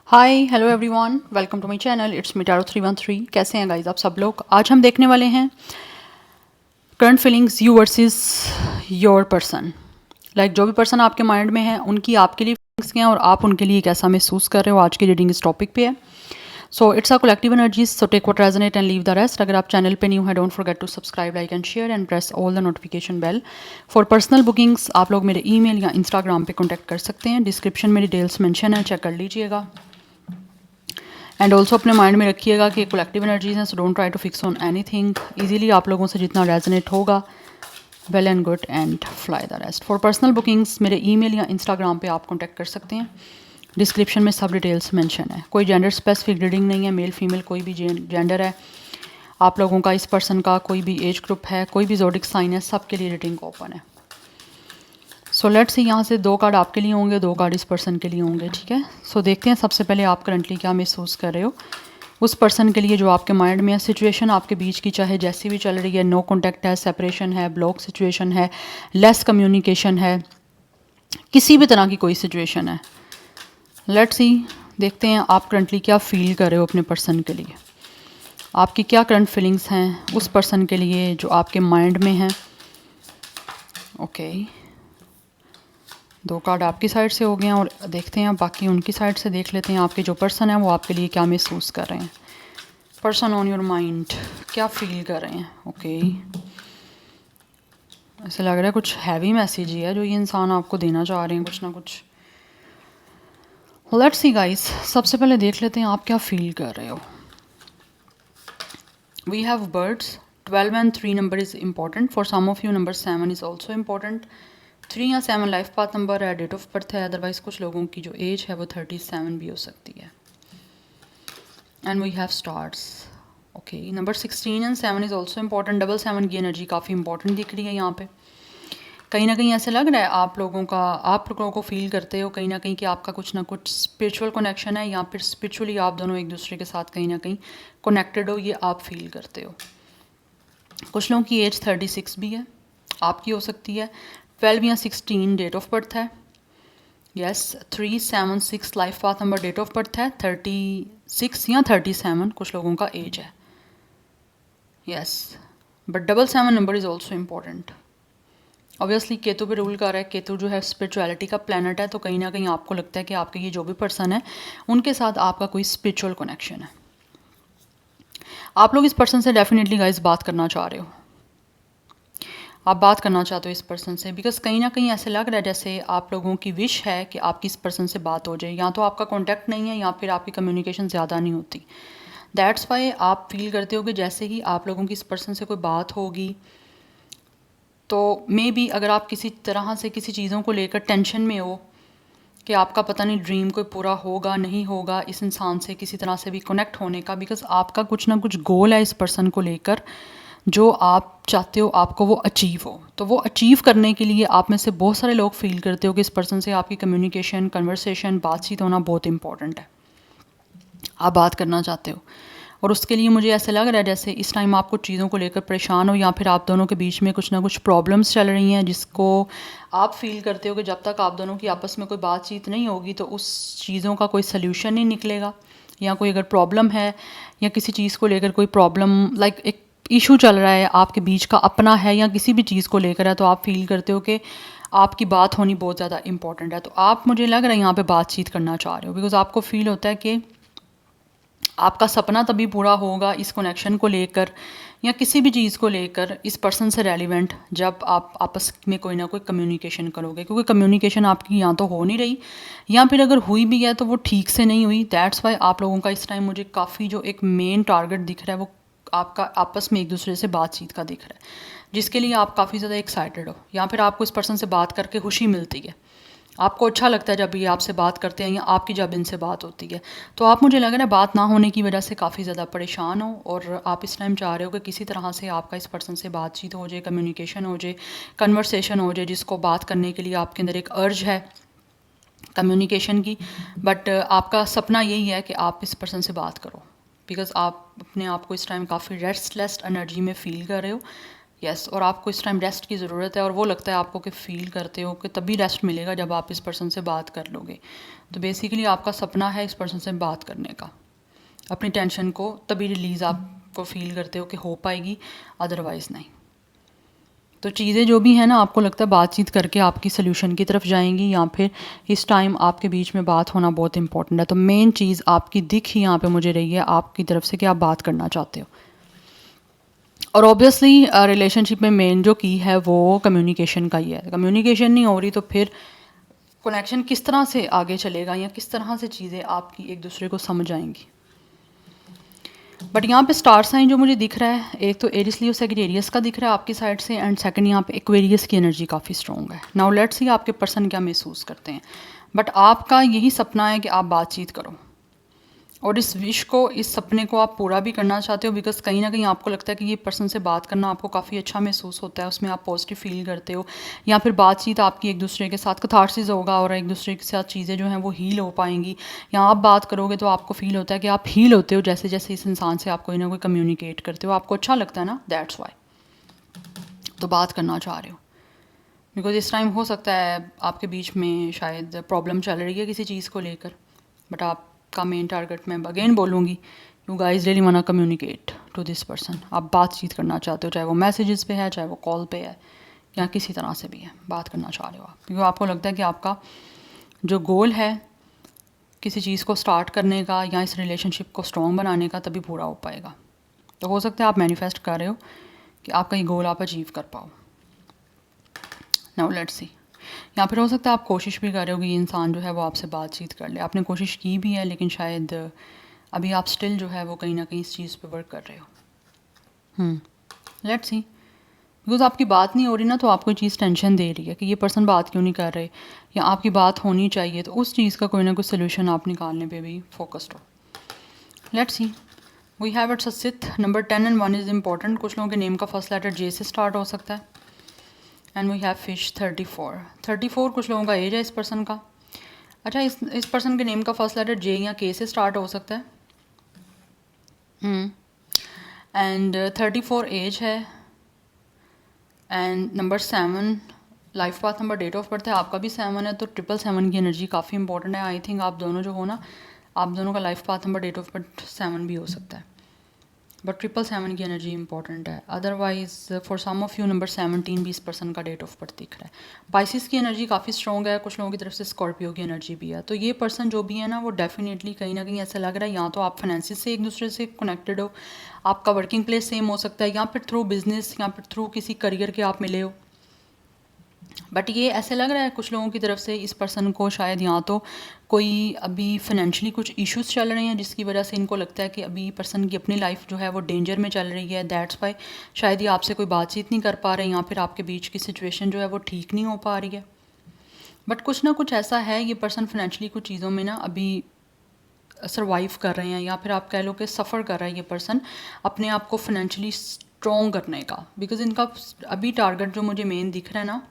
Hi hello everyone, welcome to my channel. It's me Taro 313। कैसे हैं guys आप सब लोग? आज हम देखने वाले हैं current feelings you versus your person. Like जो भी पर्सन आपके माइंड में है उनकी आपके लिए फीलिंग्स क्या हैं और आप उनके लिए कैसा महसूस कर रहे हो। आज की रीडिंग इस टॉपिक पे है। So it's a collective energies, so take what resonate and leave the rest. अगर आप चैनल पे न्यू है, don't forget to subscribe, like and share and press all the notification bell. For personal bookings आप लोग मेरे email या Instagram पे contact कर सकते हैं। डिस्क्रिप्शन में डिटेल्स मेंशन है, चेक कर लीजिएगा। एंड ऑल्सो अपने माइंड में रखिएगा कि कलेक्टिव एनर्जीज हैं, so don't try to fix on anything. Easily आप लोगों से जितना रेजोनेट होगा, well and good, and fly the rest. For personal bookings मेरे ईमेल या इंस्टाग्राम पे आप कॉन्टैक्ट कर सकते हैं। डिस्क्रिप्शन में सब डिटेल्स मेंशन है। कोई जेंडर स्पेसिफिक रीडिंग नहीं है, मेल फीमेल कोई भी जेंडर है आप लोगों का, इस पर्सन का कोई भी एज ग्रुप है, कोई भी ज़ोडिक साइन है, सबके लिए रीडिंग ओपन है। सो लेट्स सी, यहाँ से 2 कार्ड आपके लिए होंगे, 2 कार्ड इस पर्सन के लिए होंगे, ठीक है। सो देखते हैं सबसे पहले आप करंटली क्या महसूस कर रहे हो उस पर्सन के लिए जो आपके माइंड में है। सिचुएशन आपके बीच की चाहे जैसी भी चल रही है, नो कॉन्टैक्ट है, सेपरेशन है, ब्लॉक सिचुएशन है, लेस कम्युनिकेशन है, किसी भी तरह की कोई सिचुएशन है, लेट्स सी देखते हैं आप करंटली क्या फील कर रहे हो अपने पर्सन के लिए। आपकी क्या करंट फीलिंग्स हैं उस पर्सन के लिए जो आपके माइंड में है। ओके, 2 कार्ड आपकी साइड से हो गए हैं और देखते हैं बाकी उनकी साइड से देख लेते हैं। आपके जो पर्सन है वो आपके लिए क्या महसूस कर रहे हैं। पर्सन ऑन योर माइंड क्या फील कर रहे हैं। ओके, ऐसे लग रहा है कुछ हैवी मैसेज ही है जो ये इंसान आपको देना चाह रहे हैं, कुछ ना कुछ। लेट्स सी गाइस, सबसे पहले देख लेते हैं आप क्या फील कर रहे हो। We have birds, 12 and 3 number is important for some of you. Number 7 is also important. 3 या 7 लाइफ पाथ नंबर है, डेट ऑफ बर्थ है। अदरवाइज कुछ लोगों की जो एज है वो 37 भी हो सकती है। And we have stars. Okay, number 16 and 7 is also important. Double 7 की एनर्जी काफ़ी इंपॉर्टेंट दिख रही है यहाँ पे। कहीं ना कहीं ऐसे लग रहा है आप लोगों को फील करते हो कहीं ना कहीं कि आपका कुछ ना कुछ स्पिरिचुअल कनेक्शन है, या फिर स्पिरिचुअली आप दोनों एक दूसरे के साथ कहीं ना कहीं कनेक्टेड हो, ये आप फील करते हो। कुछ लोगों की एज 36 भी है, आपकी हो सकती है। 12 या 16 डेट ऑफ बर्थ है। Yes, 3, 7, 6 life path number, date of birth है। 36 या 37 कुछ लोगों का एज है। Yes, but double 7 number is also important. Obviously Ketu पे रूल कर रहा है। केतु जो है स्पिरिचुअलिटी का प्लैनेट है, तो कहीं ना कहीं आपको लगता है कि आपके ये जो भी पर्सन है उनके साथ आपका कोई स्पिरिचुअल कनेक्शन है। आप लोग इस पर्सन से डेफिनेटली गाइस बात करना चाह रहे हो। आप बात करना चाहते हो इस पर्सन से, बिकॉज कहीं ना कहीं ऐसे लग रहा है जैसे आप लोगों की विश है कि आपकी इस पर्सन से बात हो जाए। या तो आपका कॉन्टैक्ट नहीं है या फिर आपकी कम्युनिकेशन ज़्यादा नहीं होती। दैट्स वाई आप फील करते हो कि जैसे ही आप लोगों की इस पर्सन से कोई बात होगी तो मे बी अगर आप किसी तरह से किसी चीज़ों को लेकर टेंशन में हो कि आपका पता नहीं ड्रीम कोई पूरा होगा नहीं होगा इस इंसान से किसी तरह से भी कनेक्ट होने का, बिकॉज आपका कुछ ना कुछ गोल है इस पर्सन को लेकर जो आप चाहते हो आपको वो अचीव हो। तो वो अचीव करने के लिए आप में से बहुत सारे लोग फील करते हो कि इस पर्सन से आपकी कम्युनिकेशन, कन्वर्सेशन, बातचीत होना बहुत इंपॉर्टेंट है। आप बात करना चाहते हो और उसके लिए मुझे ऐसा लग रहा है जैसे इस टाइम आप कुछ चीज़ों को लेकर परेशान हो, या फिर आप दोनों के बीच में कुछ ना कुछ प्रॉब्लम्स चल रही हैं जिसको आप फील करते हो कि जब तक आप दोनों की आपस में कोई बातचीत नहीं होगी तो उस चीज़ों का कोई सल्यूशन नहीं निकलेगा। या कोई अगर प्रॉब्लम है या किसी चीज़ को लेकर कोई प्रॉब्लम लाइक एक इशू चल रहा है आपके बीच का अपना है या किसी भी चीज़ को लेकर है, तो आप फील करते हो कि आपकी बात होनी बहुत ज़्यादा इंपॉर्टेंट है। तो आप, मुझे लग रहा है यहाँ पे बातचीत करना चाह रहे हो, बिकॉज आपको फील होता है कि आपका सपना तभी पूरा होगा इस कनेक्शन को लेकर या किसी भी चीज़ को लेकर इस पर्सन से रेलिवेंट जब आप आपस में कोई ना कोई कम्युनिकेशन करोगे। क्योंकि कम्युनिकेशन आपकी या तो हो नहीं रही या फिर अगर हुई भी है तो वो ठीक से नहीं हुई। दैट्स वाई आप लोगों का इस टाइम मुझे काफ़ी जो एक मेन टारगेट दिख रहा है वो आपका आपस में एक दूसरे से बातचीत का दिख रहा है, जिसके लिए आप काफ़ी ज़्यादा एक्साइटेड हो या फिर आपको इस पर्सन से बात करके खुशी मिलती है। आपको अच्छा लगता है जब ये आपसे बात करते हैं या आपकी जब इनसे बात होती है। तो आप, मुझे लग रहा है, बात ना होने की वजह से काफ़ी ज़्यादा परेशान हो और आप इस टाइम चाह रहे हो कि किसी तरह से आपका इस पर्सन से बातचीत हो जाए, कम्युनिकेशन हो जाए, कन्वर्सेशन हो जाए, जिसको बात करने के लिए आपके अंदर एक अर्ज है कम्युनिकेशन की। बट आपका सपना यही है कि आप इस पर्सन से बात करो, बिकॉज आप अपने आप को इस टाइम काफ़ी रेस्टलेस एनर्जी में फ़ील कर रहे हो। यस और आपको इस टाइम रेस्ट की ज़रूरत है, और वो लगता है आपको कि फ़ील करते हो कि तभी रेस्ट मिलेगा जब आप इस पर्सन से बात कर लोगे। तो बेसिकली आपका सपना है इस पर्सन से बात करने का, अपनी टेंशन को तभी रिलीज़ आपको फ़ील करते हो कि हो पाएगी, अदरवाइज़ नहीं। तो चीज़ें जो भी हैं ना, आपको लगता है बातचीत करके आपकी सोल्यूशन की तरफ जाएंगी, या फिर इस टाइम आपके बीच में बात होना बहुत इंपॉर्टेंट है। तो मेन चीज़ आपकी दिख ही यहाँ पे मुझे रही है आपकी तरफ से कि आप बात करना चाहते हो। और ऑब्वियसली रिलेशनशिप में मेन जो की है वो कम्युनिकेशन का ही है। कम्युनिकेशन नहीं हो रही तो फिर कनेक्शन किस तरह से आगे चलेगा, या किस तरह से चीज़ें आपकी एक दूसरे को समझ आएंगी। बट यहाँ पे स्टार साइन जो मुझे दिख रहा है, एक तो एरिस लियो सैजिटेरियस का दिख रहा है आपकी साइड से, एंड सेकंड यहाँ पे एक्वेरियस की एनर्जी काफ़ी स्ट्रॉन्ग है। नाउ लेट्स सी आपके पर्सन क्या महसूस करते हैं। बट आपका यही सपना है कि आप बातचीत करो, और इस विश को, इस सपने को आप पूरा भी करना चाहते हो, बिकॉज कहीं ना कहीं आपको लगता है कि ये पर्सन से बात करना आपको काफ़ी अच्छा महसूस होता है, उसमें आप पॉजिटिव फील करते हो, या फिर बातचीत आपकी एक दूसरे के साथ कथार्सिस होगा और एक दूसरे के साथ चीज़ें जो हैं वो हील हो पाएंगी, या आप बात करोगे तो आपको फील होता है कि आप हील होते हो जैसे जैसे इस इंसान से आप कोई ना कोई कम्युनिकेट करते हो, आपको अच्छा लगता है ना, दैट्स वाई। तो बात करना चाह रहे हो, बिकॉज इस टाइम हो सकता है आपके बीच में शायद प्रॉब्लम चल रही है किसी चीज़ को लेकर, बट आपका मेन टारगेट मैं अगेन बोलूँगी, you guys really want to communicate to this person. आप बातचीत करना चाहते हो, चाहे वो मैसेजेस पे है, चाहे वो कॉल पे है, या किसी तरह से भी है, बात करना चाह रहे हो आप, क्योंकि आपको लगता है कि आपका जो गोल है किसी चीज़ को स्टार्ट करने का या इस रिलेशनशिप को स्ट्रॉन्ग बनाने का, तभी पूरा हो पाएगा। तो हो सकता है आप मैनिफेस्ट कर रहे हो कि आपका ये गोल आप अचीव कर पाओ। नाउ लेट्स सी, या फिर हो सकता है आप कोशिश भी कर रहे हो कि ये इंसान जो है वो आपसे बातचीत कर ले, आपने कोशिश की भी है, लेकिन शायद अभी आप स्टिल जो है वो कहीं ना कहीं इस चीज़ पे वर्क कर रहे हो। लेट्स सी, बिकॉज आपकी बात नहीं हो रही ना, तो आपको चीज़ टेंशन दे रही है कि ये पर्सन बात क्यों नहीं कर रहे, या आपकी बात होनी चाहिए, तो उस चीज़ का कोई ना कोई सोल्यूशन आप निकालने पे भी फोकस्ड हो। Let's see, we have it's sixth number 10 and 1 is important. कुछ लोगों के नेम का फर्स्ट लेटर जे से स्टार्ट हो सकता है, एंड वी हैव फिश 34 कुछ लोगों का एज है इस पर्सन का। अच्छा, इस पर्सन के नेम का फर्स्ट लेटर जे या के से स्टार्ट हो सकता है, एंड 34 एज है, and number 7 life path number, date of birth है आपका भी 7 है, तो 777 की एनर्जी काफ़ी इंपॉर्टेंट है। आई थिंक आप दोनों जो हो ना, आप दोनों का life path number, date of birth 7 भी हो सकता है, बट 777 की एनर्जी इंपॉर्टेंट है। Otherwise for some of you number 17 भी इस पर्सन का डेट ऑफ बर्थ दिख रहा है। पाइसिस की एनर्जी काफ़ी स्ट्रॉन्ग है, कुछ लोगों की तरफ से स्कॉर्पियो की एनर्जी भी है। तो ये पर्सन जो भी है ना, वो डेफिनेटली कहीं ना कहीं ऐसा लग रहा है, या तो आप फाइनेंसिस से एक दूसरे से कनेक्टेड हो, आपका वर्किंग प्लेस सेम हो सकता है, या फिर थ्रू बिजनेस, या फिर थ्रू किसी करियर के आप मिले हो। बट ये ऐसे लग रहा है कुछ लोगों की तरफ से इस पर्सन को शायद या तो कोई अभी फाइनेंशियली कुछ इश्यूज चल रहे हैं, जिसकी वजह से इनको लगता है कि अभी पर्सन की अपनी लाइफ जो है वो डेंजर में चल रही है, दैट्स वाई शायद ये आपसे कोई बातचीत नहीं कर पा रहे, या फिर आपके बीच की सिचुएशन जो है वो ठीक नहीं हो पा रही है। बट कुछ ना कुछ ऐसा है, ये पर्सन फाइनेंशियली कुछ चीज़ों में ना अभी सर्वाइव कर रहे हैं, या फिर आप कह लो कि सफ़र कर रहा है ये पर्सन अपने आप को फाइनेंशियली स्ट्रॉन्ग करने का। बिकॉज इनका अभी टारगेट जो मुझे मेन दिख रहा है ना,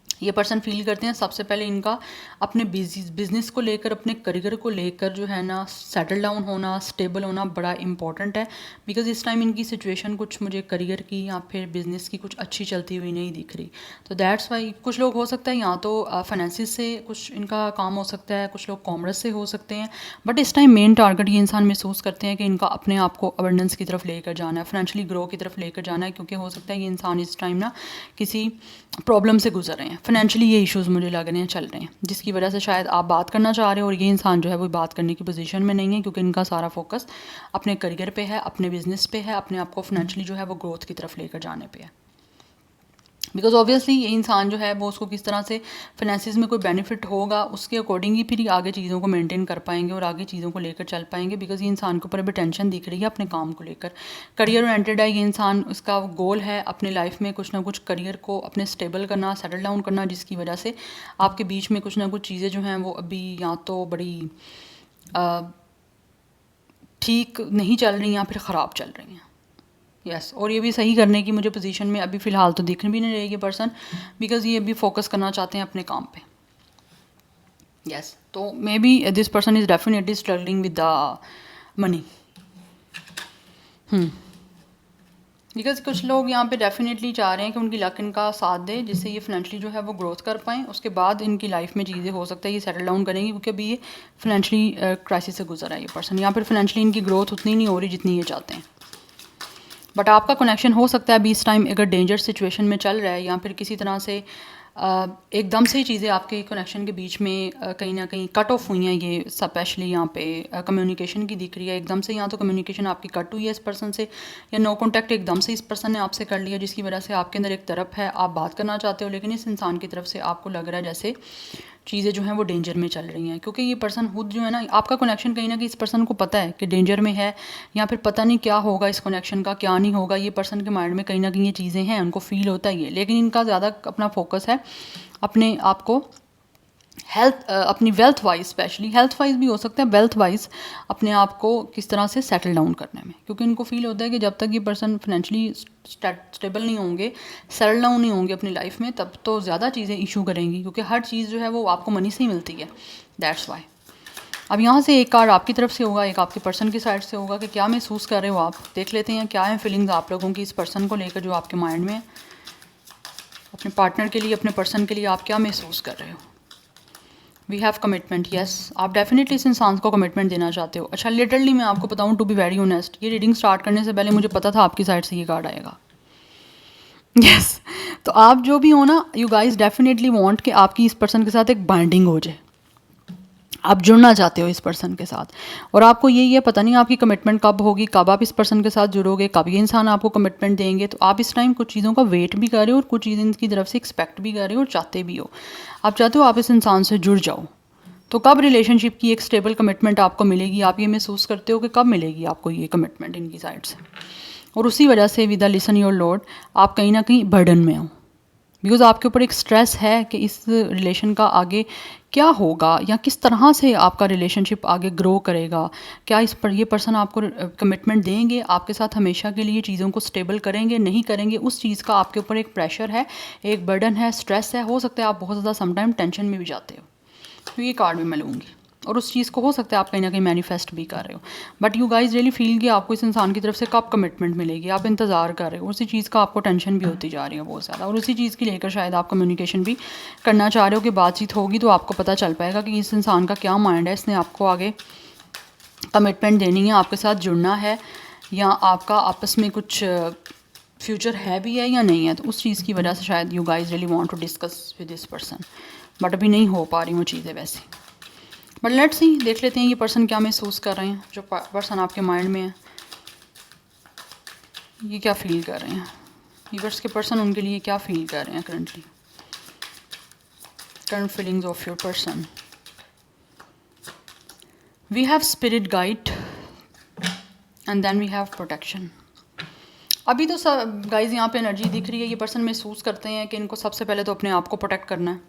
ये पर्सन फील करते हैं सबसे पहले इनका अपने बिजनेस को लेकर, अपने करियर को लेकर जो है ना, सेटल डाउन होना, स्टेबल होना बड़ा इंपॉर्टेंट है। बिकॉज इस टाइम इनकी सिचुएशन कुछ मुझे करियर की या फिर बिजनेस की कुछ अच्छी चलती हुई नहीं दिख रही। तो दैट्स वाई कुछ लोग हो सकता है या तो फाइनेंसिस से कुछ इनका काम हो सकता है, कुछ लोग कॉमर्स से हो सकते हैं, बट इस टाइम मेन टारगेट ये इंसान महसूस करते हैं कि इनका अपने आप को अबंडेंस की तरफ लेकर जाना है, फाइनेंशियली ग्रो की तरफ लेकर जाना है, क्योंकि हो सकता है ये इंसान इस टाइम ना किसी प्रॉब्लम से गुजर रहे हैं, फाइनेंशियली ये इश्यूज़ मुझे लग रहे हैं चल रहे हैं, जिसकी वजह से शायद आप बात करना चाह रहे हो, और ये इंसान जो है वो बात करने की पोजीशन में नहीं है, क्योंकि इनका सारा फोकस अपने करियर पे है, अपने बिजनेस पे है, अपने आप को फाइनेंशियली जो है वो ग्रोथ की तरफ लेकर जाने पे है। बिकॉज ऑब्वियसली ये इंसान जो है वो, उसको किस तरह से फाइनेंसिस में कोई बेनिफिट होगा, उसके अकॉर्डिंग ही फिर आगे चीज़ों को मेंटेन कर पाएंगे और आगे चीज़ों को लेकर चल पाएंगे। बिकॉज ये इंसान के ऊपर अभी टेंशन दिख रही है अपने काम को लेकर, करियर ओरिएंटेड है ये इंसान, उसका गोल है अपने लाइफ में कुछ ना कुछ करियर को अपने स्टेबल करना, सेटल डाउन करना, जिसकी वजह से आपके बीच में कुछ ना कुछ चीज़ें जो हैं वो अभी या तो बड़ी ठीक नहीं चल रही हैं या फिर ख़राब चल रही हैं। यस और ये भी सही करने की मुझे पोजीशन में अभी फ़िलहाल तो दिख भी नहीं रही ये पर्सन, बिकॉज ये अभी फोकस करना चाहते हैं अपने काम पे। यस तो may be this person is definitely struggling with the money. Because कुछ लोग यहाँ पे डेफिनेटली चाह रहे हैं कि उनकी लक इनका साथ दे, जिससे ये फाइनेंशियली जो है वो ग्रोथ कर पाएँ। उसके बाद इनकी लाइफ में चीज़ें हो सकता है ये सेटल डाउन करेंगी, क्योंकि अभी ये फाइनेंशियली क्राइसिस से गुजर है ये पर्सन। यहाँ पर फाइनेंशियली इनकी ग्रोथ उतनी नहीं हो रही जितनी ये चाहते हैं। बट आपका कनेक्शन हो सकता है अभी इस टाइम अगर डेंजर सिचुएशन में चल रहा है, या फिर किसी तरह से एकदम से ही चीज़ें आपके कनेक्शन के बीच में कहीं ना कहीं कट ऑफ हुई हैं। ये स्पेशली यहाँ पे कम्युनिकेशन की दिख रही है एकदम से, या तो कम्युनिकेशन आपकी कट हुई है इस पर्सन से, या नो कॉन्टैक्ट एकदम से इस पर्सन ने आपसे कर लिया, जिसकी वजह से आपके अंदर एक तरफ है आप बात करना चाहते हो, लेकिन इस इंसान की तरफ से आपको लग रहा है जैसे चीज़ें जो हैं वो डेंजर में चल रही हैं। क्योंकि ये पर्सन खुद जो है ना, आपका कनेक्शन कहीं ना कहीं इस पर्सन को पता है कि डेंजर में है, या फिर पता नहीं क्या होगा इस कनेक्शन का, क्या नहीं होगा। ये पर्सन के माइंड में कहीं ना कहीं ये चीज़ें हैं, उनको फील होता ही है, लेकिन इनका ज़्यादा अपना फोकस है अपने आप को अपनी wealth wise, specially health wise भी हो सकता है, वेल्थ वाइज अपने आप को किस तरह से सेटल डाउन करने में। क्योंकि इनको फील होता है कि जब तक ये पर्सन फाइनेंशियली स्टेबल नहीं होंगे, सेटल डाउन नहीं होंगे अपनी लाइफ में, तब तो ज़्यादा चीज़ें इशू करेंगी, क्योंकि हर चीज़ जो है वो आपको मनी से ही मिलती है। That's why. अब यहाँ से एक कार्ड आपकी तरफ से होगा, एक आपके पर्सन की साइड से होगा कि क्या महसूस कर रहे हो आप। देख लेते हैं क्या है फीलिंग्स आप लोगों की इस पर्सन को लेकर जो आपके माइंड में है। अपने पार्टनर के लिए, अपने पर्सन के लिए आप क्या महसूस कर रहे हो। वी हैव कमिटमेंट, यस, आप डेफिनेटली इस इंसान को कमिटमेंट देना चाहते हो। अच्छा, लिटरली मैं आपको बताऊँ, टू बी वेरी ऑनेस्ट, ये रीडिंग स्टार्ट करने से पहले मुझे पता था आपकी साइड से ये कार्ड आएगा। यस तो आप जो भी हो ना, यू गाइज डेफिनेटली वांट कि आपकी इस पर्सन के साथ एक बाइंडिंग हो जाए, आप जुड़ना चाहते हो इस पर्सन के साथ। और आपको यही है, पता नहीं आपकी कमिटमेंट कब होगी, कब आप इस पर्सन के साथ जुड़ोगे, कब ये इंसान आपको कमिटमेंट देंगे। तो आप इस टाइम कुछ चीज़ों का वेट भी कर रहे हो, और कुछ चीज़ें इनकी तरफ से एक्सपेक्ट भी कर रहे हो, और चाहते भी हो। आप चाहते हो आप इस इंसान से जुड़ जाओ। तो कब रिलेशनशिप की एक स्टेबल कमिटमेंट आपको मिलेगी, आप ये महसूस करते हो कि कब मिलेगी आपको ये कमिटमेंट इनकी साइड से। और उसी वजह से with the listen your Lord आप कहीं ना कहीं बर्डन में हो, बिकॉज आपके ऊपर एक स्ट्रेस है कि इस रिलेशन का आगे क्या होगा, या किस तरह से आपका रिलेशनशिप आगे ग्रो करेगा। क्या इस पर ये पर्सन आपको कमिटमेंट देंगे, आपके साथ हमेशा के लिए चीज़ों को स्टेबल करेंगे, नहीं करेंगे, उस चीज़ का आपके ऊपर एक प्रेशर है, एक बर्डन है, स्ट्रेस है। हो सकता है आप बहुत ज़्यादा समटाइम टेंशन में भी जाते हो, तो ये कार्ड भी मैं लूँगी। और उस चीज़ को हो सकता है आप कहीं ना कहीं मैनिफेस्ट भी कर रहे हो। But you guys really feel कि आपको इस इंसान की तरफ से कब कमिटमेंट मिलेगी, आप इंतज़ार कर रहे हो। उसी चीज़ का आपको टेंशन भी होती जा रही है बहुत ज़्यादा, और उसी चीज़ की लेकर शायद आप कम्युनिकेशन भी करना चाह रहे हो कि बातचीत होगी तो आपको पता चल पाएगा कि इस इंसान का क्या माइंड है, इसने आपको आगे कमिटमेंट देनी है, आपके साथ जुड़ना है, या आपका आपस में कुछ फ्यूचर है भी है या नहीं है। तो उस चीज़ की वजह से शायद you guys really want to discuss with this person, but अभी नहीं हो पा रही वो चीज़ें वैसे। बट लेट्स सी, देख लेते हैं ये पर्सन क्या महसूस कर रहे हैं, जो पर्सन आपके माइंड में है ये क्या फील कर रहे हैं। यूनिवर्स के पर्सन उनके लिए क्या फील कर रहे हैं currently, current feelings of your person. We have spirit guide and then we have protection. अभी तो सब गाइज यहाँ पे एनर्जी दिख रही है, ये पर्सन महसूस करते हैं कि इनको सबसे पहले तो अपने आप को प्रोटेक्ट करना है,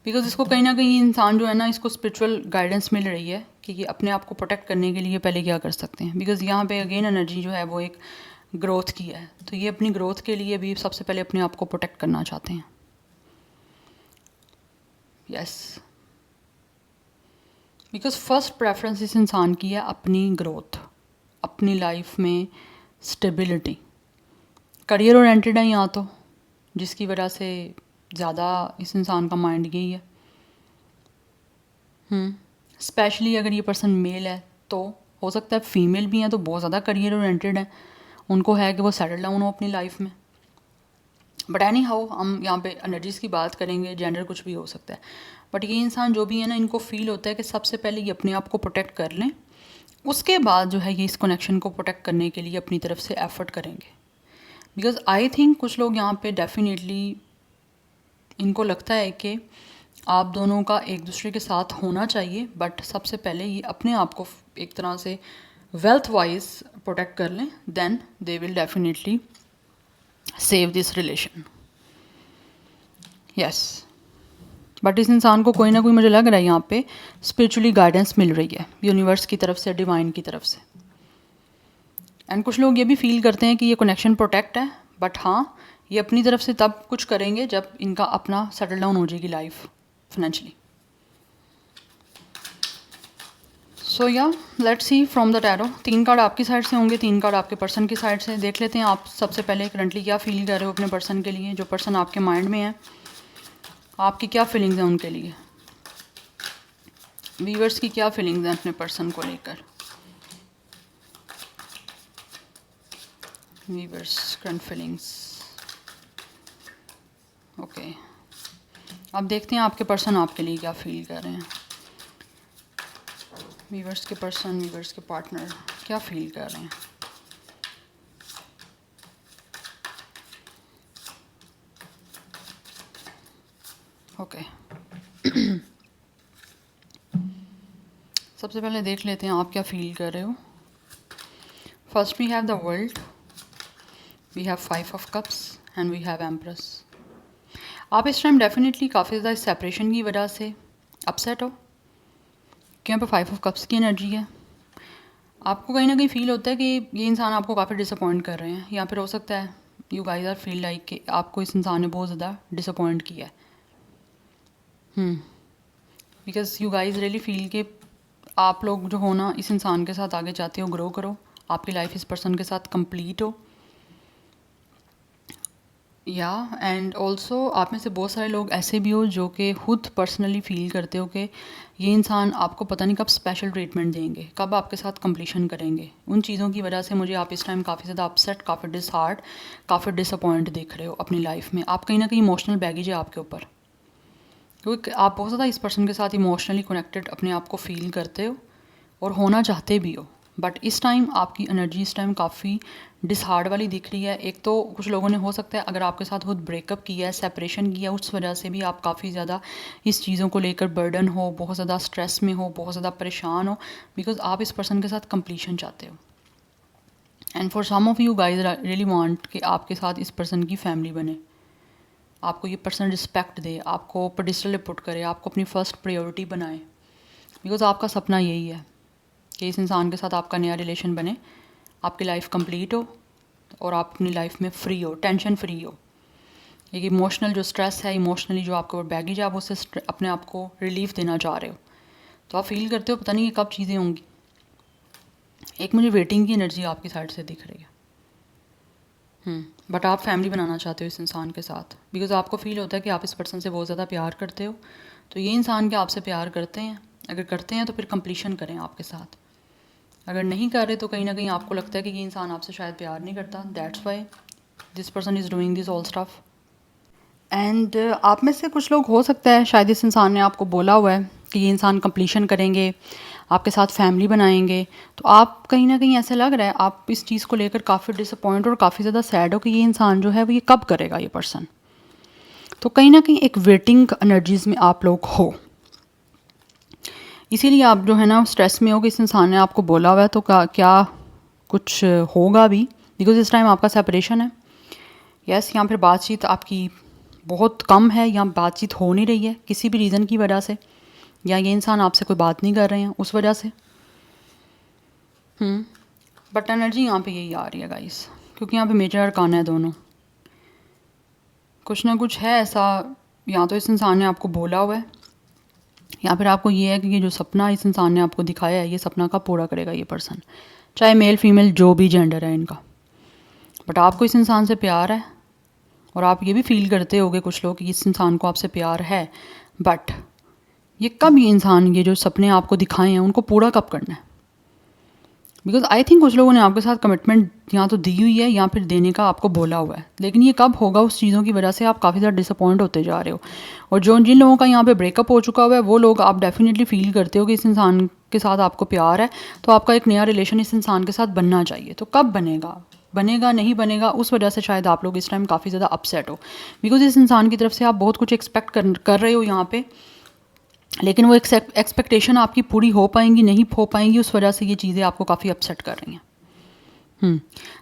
बिकॉज इसको कहीं ना कहीं इंसान जो है ना, इसको स्पिरिचुअल गाइडेंस मिल रही है कि ये अपने आप को प्रोटेक्ट करने के लिए पहले क्या कर सकते हैं। बिकॉज यहाँ पे अगेन एनर्जी जो है वो एक ग्रोथ की है, तो ये अपनी ग्रोथ के लिए भी सबसे पहले अपने आप को प्रोटेक्ट करना चाहते हैं। यस, बिकॉज फर्स्ट प्रेफरेंस इस इंसान की है अपनी ग्रोथ, अपनी लाइफ में स्टेबिलिटी, करियर ओरिएंटेड है यहाँ तो, जिसकी वजह से ज़्यादा इस इंसान का माइंड यही है। स्पेशली अगर ये पर्सन मेल है तो हो सकता है, फीमेल भी हैं तो बहुत ज़्यादा करियर ओरिएंटेड है, उनको है कि वो सेटल डाउन हो अपनी लाइफ में। बट एनी हाउ हम यहाँ पे एनर्जीज़ की बात करेंगे, जेंडर कुछ भी हो सकता है। बट ये इंसान जो भी है ना, इनको फील होता है कि सबसे पहले ये अपने आप को प्रोटेक्ट कर लें, उसके बाद जो है ये इस कनेक्शन को प्रोटेक्ट करने के लिए अपनी तरफ से एफर्ट करेंगे। बिकॉज आई थिंक कुछ लोग यहाँ पे डेफिनेटली इनको लगता है कि आप दोनों का एक दूसरे के साथ होना चाहिए, बट सबसे पहले ये अपने आप को एक तरह से वेल्थ वाइज प्रोटेक्ट कर लें, then they will definitely save this relation. Yes, but इस इंसान को कोई ना कोई, मुझे लग रहा है यहाँ पे स्पिरिचुअली गाइडेंस मिल रही है यूनिवर्स की तरफ से, डिवाइन की तरफ से। एंड कुछ लोग ये भी फील करते हैं कि ये कनेक्शन प्रोटेक्ट है, बट हाँ ये अपनी तरफ से तब कुछ करेंगे जब इनका अपना सेटल डाउन हो जाएगी life financially. So yeah let's see from the tarot. 3 card आपकी साइड से होंगे, 3 कार्ड आपके पर्सन की साइड से। देख लेते हैं आप सबसे पहले करंटली क्या फील कर रहे हो अपने पर्सन के लिए। जो पर्सन आपके माइंड में है, आपकी क्या फीलिंग्स हैं उनके लिए। व्यूअर्स की क्या फीलिंग्स हैं अपने पर्सन को लेकर। Viewers current feelings. ओके, अब देखते हैं आपके पर्सन आपके लिए क्या फील कर रहे हैं। व्यूअर्स के पर्सन, व्यूअर्स के पार्टनर क्या फील कर रहे हैं। ओके सबसे पहले देख लेते हैं आप क्या फील कर रहे हो। First we have the world, we have 5 of cups and we have empress. आप इस टाइम डेफिनेटली काफ़ी ज़्यादा सेपरेशन की वजह से अपसेट हो, कि यहाँ पे 5 ऑफ कप्स की एनर्जी है। आपको कहीं ना कहीं फील होता है कि ये इंसान आपको काफ़ी डिसअपॉइंट कर रहे हैं। यहाँ पर हो सकता है you guys are feel like कि आपको इस इंसान ने बहुत ज़्यादा डिसअपॉइंट किया है। Because you guys really feel कि आप लोग जो हो ना इस इंसान के साथ आगे चाहते हो, ग्रो करो, आपकी लाइफ इस पर्सन के साथ कंप्लीट हो। या एंड ऑल्सो आप में से बहुत सारे लोग ऐसे भी हो जो कि खुद पर्सनली फील करते हो कि ये इंसान आपको पता नहीं कब स्पेशल ट्रीटमेंट देंगे, कब आपके साथ कंप्लीशन करेंगे। उन चीज़ों की वजह से मुझे आप इस टाइम काफ़ी ज़्यादा अपसेट, काफ़ी डिसहार्ट, काफ़ी डिसअपॉइंट दिख रहे हो अपनी लाइफ में। आप कहीं ना कहीं इमोशनल बैगेज है आपके ऊपर, क्योंकि आप बहुत ज़्यादा इस पर्सन के साथ इमोशनली कनेक्टेड अपने आप को फील करते हो और होना चाहते भी हो। बट इस टाइम आपकी एनर्जी इस टाइम काफ़ी डिसहार्ड वाली दिख रही है। एक तो कुछ लोगों ने हो सकता है अगर आपके साथ खुद ब्रेकअप किया है, सेपरेशन किया, उस वजह से भी आप काफ़ी ज़्यादा इस चीज़ों को लेकर बर्डन हो, बहुत ज़्यादा स्ट्रेस में हो, बहुत ज़्यादा परेशान हो, बिकॉज आप इस पर्सन के साथ कंप्लीशन चाहते हो। And for some of you guys really want कि आपके साथ इस पर्सन की फैमिली बने, आपको ये पर्सन रिस्पेक्ट दे, आपको पेडिस्टल पे पुट करे, आपको अपनी फ़र्स्ट प्रायोरिटी बनाए। बिकॉज आपका सपना यही है कि इस इंसान के साथ आपका नया रिलेशन बने, आपकी लाइफ कंप्लीट हो और आप अपनी लाइफ में फ्री हो, टेंशन फ्री हो। एक इमोशनल जो स्ट्रेस है, इमोशनली जो आपके ऊपर बैगेज है, आप उससे अपने आप को रिलीफ देना चाह रहे हो। तो आप फील करते हो पता नहीं ये कब चीज़ें होंगी। एक मुझे वेटिंग की एनर्जी आपकी साइड से दिख रही है। बट आप फैमिली बनाना चाहते हो इस इंसान के साथ, बिकॉज आपको फील होता है कि आप इस पर्सन से बहुत ज़्यादा प्यार करते हो। तो ये इंसान के आपसे प्यार करते हैं, अगर करते हैं तो फिर कंप्लीशन करें आपके साथ। अगर नहीं कर रहे तो कहीं ना कहीं आपको लगता है कि ये इंसान आपसे शायद प्यार नहीं करता, that's why this person is doing this all stuff. And आप में से कुछ लोग हो सकता है शायद इस इंसान ने आपको बोला हुआ है कि ये इंसान कंप्लीशन करेंगे, आपके साथ फैमिली बनाएंगे। तो आप कहीं ना कहीं ऐसा लग रहा है आप इस चीज़ को लेकर काफ़ी डिसअपॉइंट और काफ़ी ज़्यादा सैड हो कि ये इंसान जो है वो ये कब करेगा ये पर्सन। तो कहीं ना कहीं एक वेटिंग एनर्जीज़ में आप लोग हो, इसीलिए आप जो है ना स्ट्रेस में हो कि इस इंसान ने आपको बोला हुआ है तो क्या कुछ होगा भी, बिकॉज इस टाइम आपका सेपरेशन है। यस, यहाँ फिर बातचीत आपकी बहुत कम है, यहाँ बातचीत हो नहीं रही है किसी भी रीज़न की वजह से, या ये इंसान आपसे कोई बात नहीं कर रहे हैं उस वजह से। बट एनर्जी यहाँ पे यही आ रही है गाइस, क्योंकि यहाँ पे मेजर अरकाना है दोनों। कुछ ना कुछ है ऐसा, या तो इस इंसान ने आपको बोला हुआ है या फिर आपको ये है कि ये जो सपना इस इंसान ने आपको दिखाया है ये सपना कब पूरा करेगा ये पर्सन, चाहे मेल फीमेल जो भी जेंडर है इनका। बट आपको इस इंसान से प्यार है और आप ये भी फील करते होगे कुछ लोग कि इस इंसान को आपसे प्यार है, बट ये कब ये इंसान ये जो सपने आपको दिखाए हैं उनको पूरा कब करना है। बिकॉज आई थिंक कुछ लोगों ने आपके साथ कमिटमेंट या तो दी हुई है या फिर देने का आपको बोला हुआ है, लेकिन ये कब होगा उस चीज़ों की वजह से आप काफ़ी ज़्यादा डिसअपॉइंट होते जा रहे हो। और जिन लोगों का यहाँ पे ब्रेकअप हो चुका हुआ है वो लोग आप डेफिनेटली फील करते हो कि इस इंसान के साथ आपको प्यार है, तो आपका एक नया रिलेशन इस इंसान के साथ बनना चाहिए। तो कब बनेगा नहीं बनेगा, उस वजह से शायद आप लोग इस टाइम काफ़ी ज़्यादा अपसेट हो, बिकॉज इस इंसान की तरफ से आप बहुत कुछ एक्सपेक्ट कर रहे हो यहाँ पे, लेकिन वो एक्सपेक्टेशन आपकी पूरी हो पाएंगी नहीं हो पाएंगी, उस वजह से ये चीज़ें आपको काफ़ी अपसेट कर रही हैं।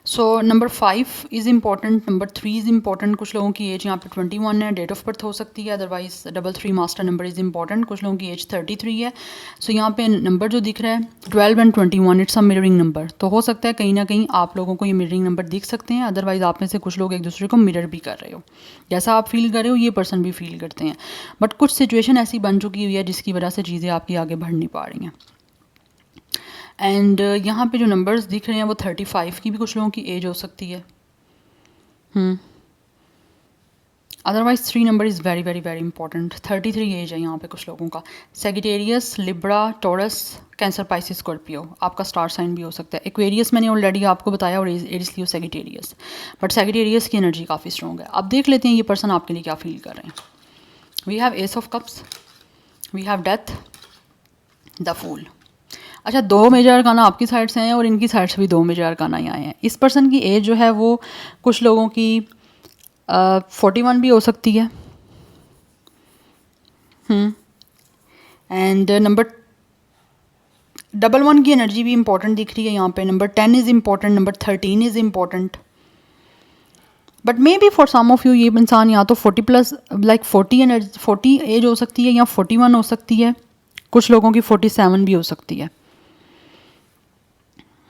So number 5 is important, number 3 is important. कुछ लोगों की एज यहाँ पे 21 है, डेट ऑफ बर्थ हो सकती है, otherwise 33 master number is important. कुछ लोगों की एज 33 है। सो यहाँ पे नंबर जो दिख रहा है 12 and 21, it's a mirroring number. तो हो सकता है कहीं ना कहीं आप लोगों को ये मिररिंग नंबर दिख सकते हैं, अदरवाइज आप में से कुछ लोग एक दूसरे को मिरर भी कर रहे हो। जैसा आप फील कर रहे हो ये पर्सन भी फील करते हैं, बट कुछ सिचुएशन ऐसी बन चुकी हुई है जिसकी वजह से चीज़ें आपकी आगे बढ़ नहीं पा रही हैं। एंड यहाँ पे जो नंबर्स दिख रहे हैं वो 35 की भी कुछ लोगों की एज हो सकती है। Otherwise 3 number is very very very important. 33 age है यहाँ पे कुछ लोगों का। Sagittarius, Libra, Taurus, Cancer, Pisces, Scorpio आपका स्टार साइन भी हो सकता है। एक्वेरियस मैंने ऑलरेडी आपको बताया, और Aries, Leo, Sagittarius. But Sagittarius की एनर्जी काफ़ी स्ट्रॉन्ग है। अब देख लेते हैं ये पर्सन आपके लिए क्या फील कर रहे हैं। We have ace of cups, we have death, the fool. अच्छा, 2 मेजर अरकाना आपकी साइड से हैं और इनकी साइड से भी 2 मेजर अरकाना ही आए हैं। इस पर्सन की एज जो है वो कुछ लोगों की 41 भी हो सकती है। एंड नंबर 11 की एनर्जी भी इंपॉर्टेंट दिख रही है यहाँ पे। Number 10 is important, number 13 is important. But maybe for some of you ये इंसान या तो 40 प्लस लाइक 40 एज हो सकती है, या 41 हो सकती है। कुछ लोगों की 47 भी हो सकती है।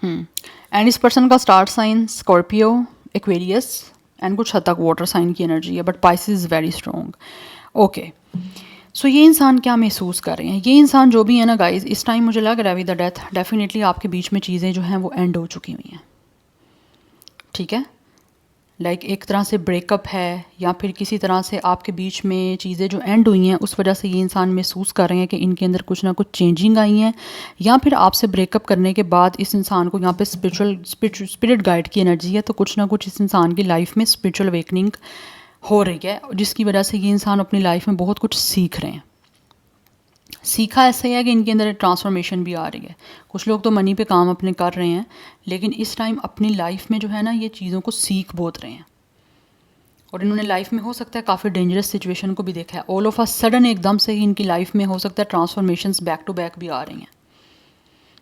एंड इस पर्सन का star sign Scorpio, Aquarius and कुछ हद तक वाटर साइन की एनर्जी है, but Pisces is very strong. Okay, so ये इंसान क्या महसूस कर रहे हैं? ये इंसान जो भी है ना गाइज, इस टाइम मुझे लग रहा है विद द डेथ डेफिनेटली आपके बीच में चीज़ें जो हैं वो एंड हो चुकी हुई हैं। ठीक है, लाइक एक तरह से ब्रेकअप है, या फिर किसी तरह से आपके बीच में चीज़ें जो एंड हुई हैं उस वजह से ये इंसान महसूस कर रहे हैं कि इनके अंदर कुछ ना कुछ चेंजिंग आई हैं, या फिर आपसे ब्रेकअप करने के बाद इस इंसान को यहाँ पे स्पिरिट गाइड की एनर्जी है, तो कुछ ना कुछ इस इंसान की लाइफ में स्पिरिचुअल अवेकनिंग हो रही है, जिसकी वजह से ये इंसान अपनी लाइफ में बहुत कुछ सीख रहे हैं। सीखा ऐसा ही है कि इनके अंदर ट्रांसफॉर्मेशन भी आ रही है। कुछ लोग तो मनी पे काम अपने कर रहे हैं, लेकिन इस टाइम अपनी लाइफ में जो है ना ये चीज़ों को सीख बहुत रहे हैं, और इन्होंने लाइफ में हो सकता है काफ़ी डेंजरस सिचुएशन को भी देखा है। ऑल ऑफ अ सडन एकदम से ही इनकी लाइफ में हो सकता है ट्रांसफॉर्मेशंस बैक टू बैक भी आ रही हैं।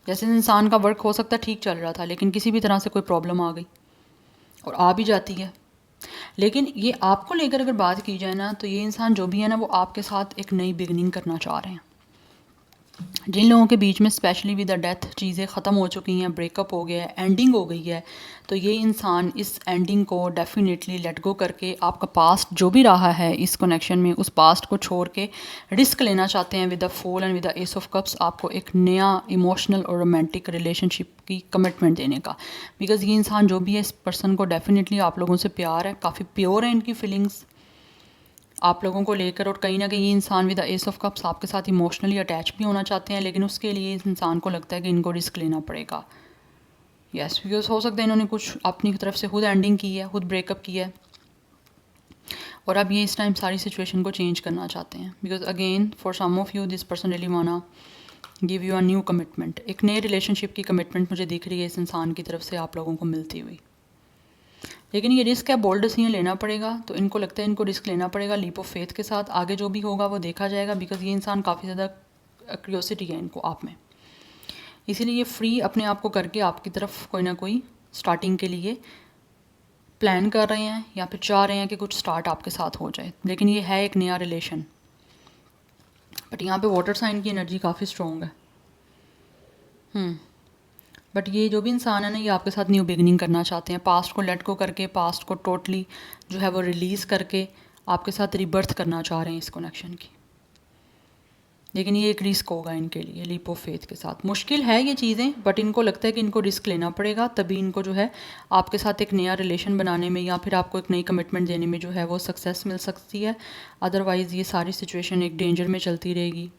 जैसे इंसान का वर्क हो सकता है ठीक चल रहा था, लेकिन किसी भी तरह से कोई प्रॉब्लम आ गई, और आ भी जाती है। लेकिन ये आपको लेकर अगर बात की जाए ना, तो ये इंसान जो भी है ना वो आपके साथ एक नई बिगनिंग करना चाह रहे हैं। जिन लोगों के बीच में स्पेशली विद द डेथ चीज़ें ख़त्म हो चुकी हैं, ब्रेकअप हो गया है, एंडिंग हो गई है, तो ये इंसान इस एंडिंग को डेफिनेटली लेट गो करके आपका पास्ट जो भी रहा है इस कनेक्शन में, उस पास्ट को छोड़ के रिस्क लेना चाहते हैं with the fool and with the ace of cups, आपको एक नया इमोशनल और रोमांटिक रिलेशनशिप की कमिटमेंट देने का। बिकॉज ये इंसान जो भी है, इस पर्सन को डेफिनेटली आप लोगों से प्यार है, काफ़ी प्योर है इनकी फीलिंग्स आप लोगों को लेकर, और कहीं ना कहीं ये इंसान with the ace of cups आपके साथ इमोशनली अटैच भी होना चाहते हैं, लेकिन उसके लिए इस इंसान को लगता है कि इनको रिस्क लेना पड़ेगा। यस, बिकॉज हो सकता है इन्होंने कुछ अपनी तरफ से खुद एंडिंग की है, खुद ब्रेकअप किया है, और अब ये इस टाइम सारी सिचुएशन को चेंज करना चाहते हैं। Because again for some of you this person really wanna give you a new commitment. एक नए रिलेशनशिप की कमिटमेंट मुझे दिख रही है इस इंसान की तरफ से आप लोगों को मिलती हुई, लेकिन ये रिस्क है, बोल्ड डिसीजन लेना पड़ेगा। तो इनको लगता है इनको रिस्क लेना पड़ेगा लीप ऑफ फेथ के साथ। आगे जो भी होगा वो देखा जाएगा, बिकॉज ये इंसान काफ़ी ज़्यादा क्यूरियोसिटी है इनको आप में, इसीलिए ये फ्री अपने आप को करके आपकी तरफ कोई ना कोई स्टार्टिंग के लिए प्लान कर रहे हैं, या फिर चाह रहे हैं कि कुछ स्टार्ट आपके साथ हो जाए। लेकिन ये है एक नया रिलेशन, बट यहाँ पे वाटर साइन की एनर्जी काफ़ी स्ट्रॉन्ग है। बट ये जो भी इंसान है ना, ये आपके साथ न्यू बिगनिंग करना चाहते हैं। पास्ट को लेट गो करके, पास्ट को टोटली जो है वो रिलीज़ करके आपके साथ रिबर्थ करना चाह रहे हैं इस कनेक्शन की। लेकिन ये एक रिस्क होगा इनके लिए लीप ऑफ फेथ के साथ। मुश्किल है ये चीज़ें, बट इनको लगता है कि इनको रिस्क लेना पड़ेगा, तभी इनको जो है आपके साथ एक नया रिलेशन बनाने में, या फिर आपको एक नई कमिटमेंट देने में जो है वो सक्सेस मिल सकती है। अदरवाइज़ ये सारी सिचुएशन एक डेंजर में चलती रहेगी।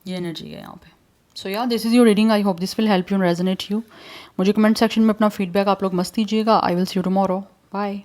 ये एनर्जी है यहाँ पे। So yeah this is your reading, I hope this will help you and resonate you. मुझे कमेंट सेक्शन में अपना फीडबैक आप लोग मस्त दीजिएगा। I will see you tomorrow, bye.